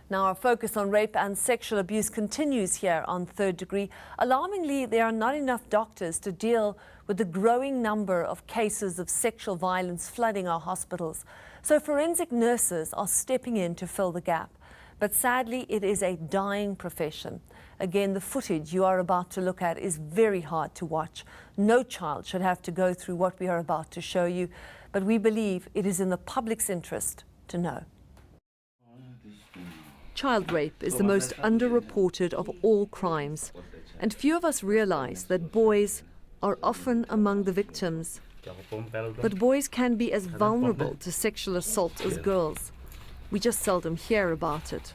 Now, our focus on rape and sexual abuse continues here on Third Degree. Alarmingly, there are not enough doctors to deal with the growing number of cases of sexual violence flooding our hospitals. So forensic nurses are stepping in to fill the gap. But sadly, it is a dying profession. Again, the footage you are about to look at is very hard to watch. No child should have to go through what we are about to show you, but we believe it is in the public's interest to know. Child rape is the most underreported of all crimes, and few of us realize that boys are often among the victims. But boys can be as vulnerable to sexual assault as girls. We just seldom hear about it.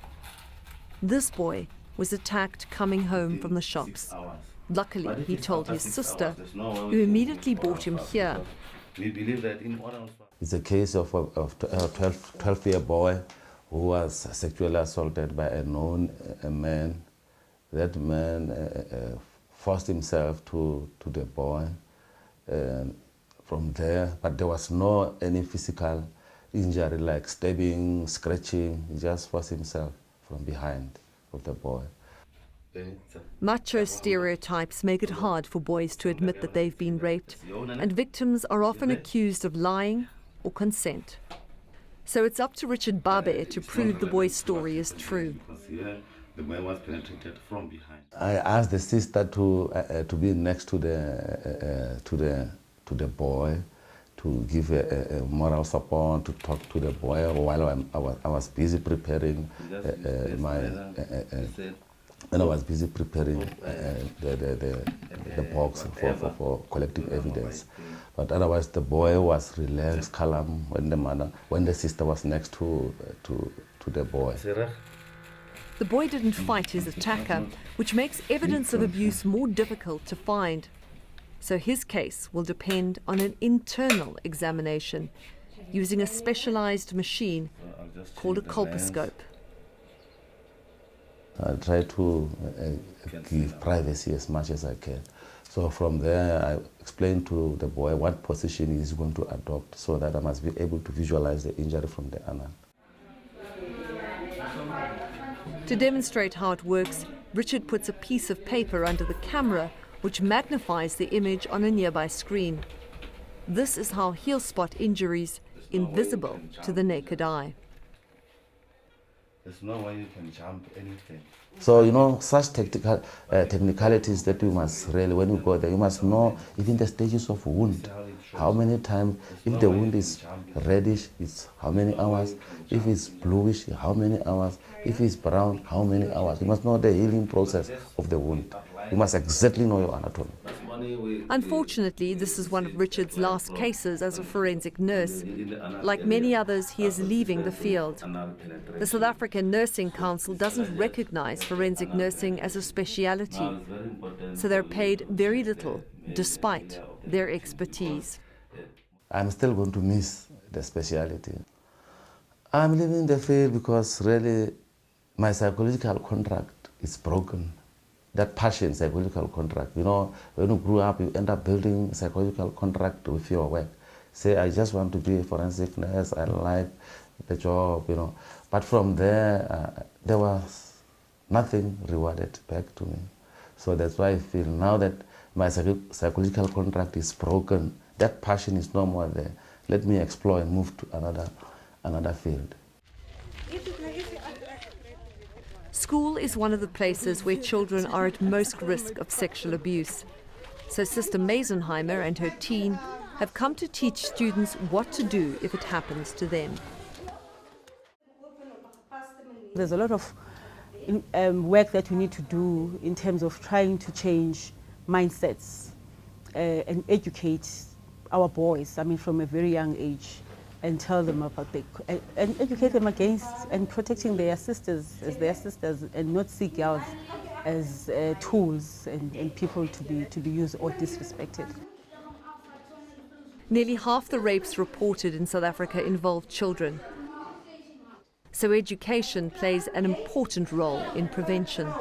This boy was attacked coming home from the shops. Luckily, he told his sister, who immediately brought him here. It's a case of a 12-year boy who was sexually assaulted by a known man. That man forced himself to the boy from there, but there was no any physical injury like stabbing, scratching. He just forced himself from behind of the boy. Macho stereotypes make it hard for boys to admit that they've been raped, and victims are often accused of lying or consent. So it's up to Richard Babe to prove the boy's story is true. I asked the sister to be next to the boy, to give a moral support, to talk to the boy while I was busy preparing the box for collecting evidence. But otherwise, the boy was relaxed, calm when the sister was next to the boy. The boy didn't fight his attacker, which makes evidence of abuse more difficult to find. So his case will depend on an internal examination using a specialized machine called a colposcope. I try to give privacy as much as I can. So from there, I explained to the boy what position he's going to adopt so that I must be able to visualize the injury from the angle. To demonstrate how it works, Richard puts a piece of paper under the camera which magnifies the image on a nearby screen. This is how he'll spot injuries invisible to the naked eye. There's no way you can jump anything. So, you know, such technicalities that you must really, when you go there, you must know even the stages of wound. How many times, if the wound is reddish, it's how many hours. If it's bluish, how many hours. If it's brown, how many hours. You must know the healing process of the wound. You must exactly know your anatomy. Unfortunately, this is one of Richard's last cases as a forensic nurse. Like many others, he is leaving the field. The South African Nursing Council doesn't recognize forensic nursing as a speciality, so they're paid very little, despite their expertise. I'm still going to miss the speciality. I'm leaving the field because really my psychological contract is broken. That passion, psychological contract. You know, when you grew up, you end up building a psychological contract with your work. Say, I just want to be a forensic nurse, I like the job, you know. But from there, there was nothing rewarded back to me. So that's why I feel now that my psychological contract is broken, that passion is no more there. Let me explore and move to another field. School is one of the places where children are at most risk of sexual abuse. So Sister Meisenheimer and her team have come to teach students what to do if it happens to them. There's a lot of work that we need to do in terms of trying to change mindsets and educate our boys, I mean, from a very young age, and tell them about and educate them against and protecting their sisters as their sisters, and not see girls as tools and people to be used or disrespected. Nearly half the rapes reported in South Africa involve children. So education plays an important role in prevention.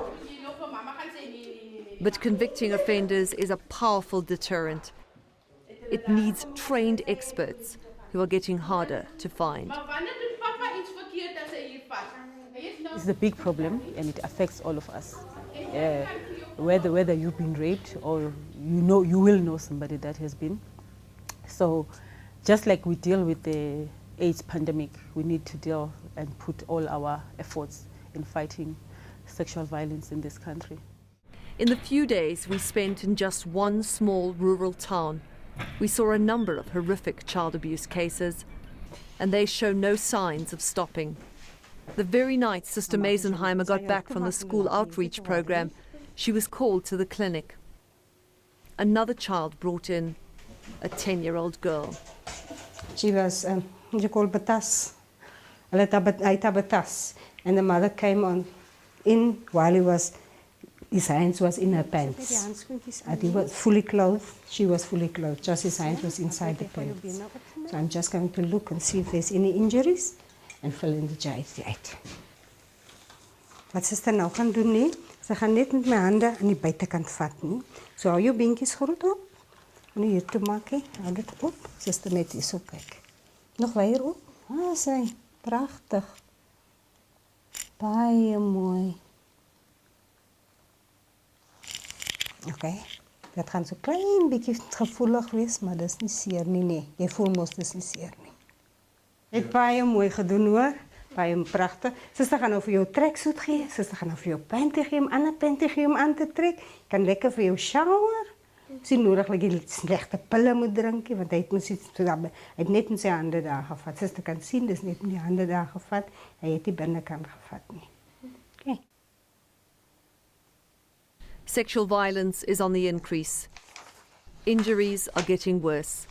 But convicting offenders is a powerful deterrent. It needs trained experts who are getting harder to find. It's a big problem and it affects all of us. Whether you've been raped or you will know somebody that has been. So just like we deal with the AIDS pandemic, we need to deal and put all our efforts in fighting sexual violence in this country. In the few days we spent in just one small rural town, we saw a number of horrific child abuse cases, and they show no signs of stopping. The very night Sister Meisenheimer got back from the school outreach program, she was called to the clinic. Another child brought in a 10-year-old girl. She was, you call batas. Batas. And the mother came in while his hands was in her pants. And he was fully clothed. She was fully clothed. Just his hands was inside the pants. So I'm just going to look and see if there's any injuries and fill in the JIT uit. Wat sister nou gaan doen nie, sy gaan net met my hande aan die buitekant vat nie. So hou jou beentjies goed op. En hier toe maak jy, hou dit op. Sister net hier so kyk. Nog weer op. Ah, sy, pragtig. Baie mooi. Oké, dat gaan so klein bietjie gevoelig wees, maar dis nie seer nie, nee. Jy voel mos dis nie seer nie. Het baie mooi gedoen hoor. Baie pragtig. Sister gaan nou vir jou treksuit gee. Sister gaan nou vir jou panty gee, 'n ander panty gee om aan te trek. Jy kan lekker vir jou shower. Dis nie nodig dat jy slegte pille moet drink nie, want hy het net met sy hande daar gevat. Sister kan sien, dis net met die hande daar gevat. Hy het die binnekant gevat nie. Okay. Sexual violence is on the increase. Injuries are getting worse.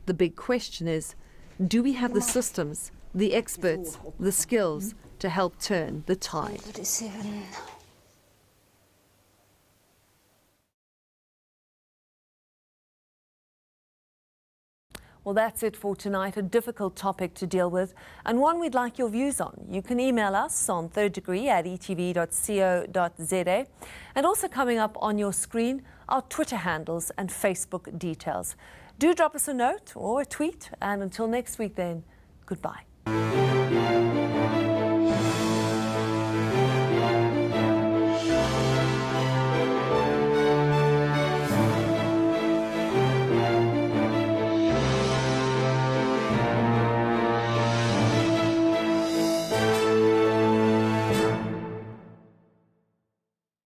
The big question is, do we have the systems, the experts, the skills to help turn the tide? Well, that's it for tonight. A difficult topic to deal with and one we'd like your views on. You can email us on thirddegree@etv.co.za, and also coming up on your screen, our Twitter handles and Facebook details. Do drop us a note or a tweet, and until next week then, goodbye.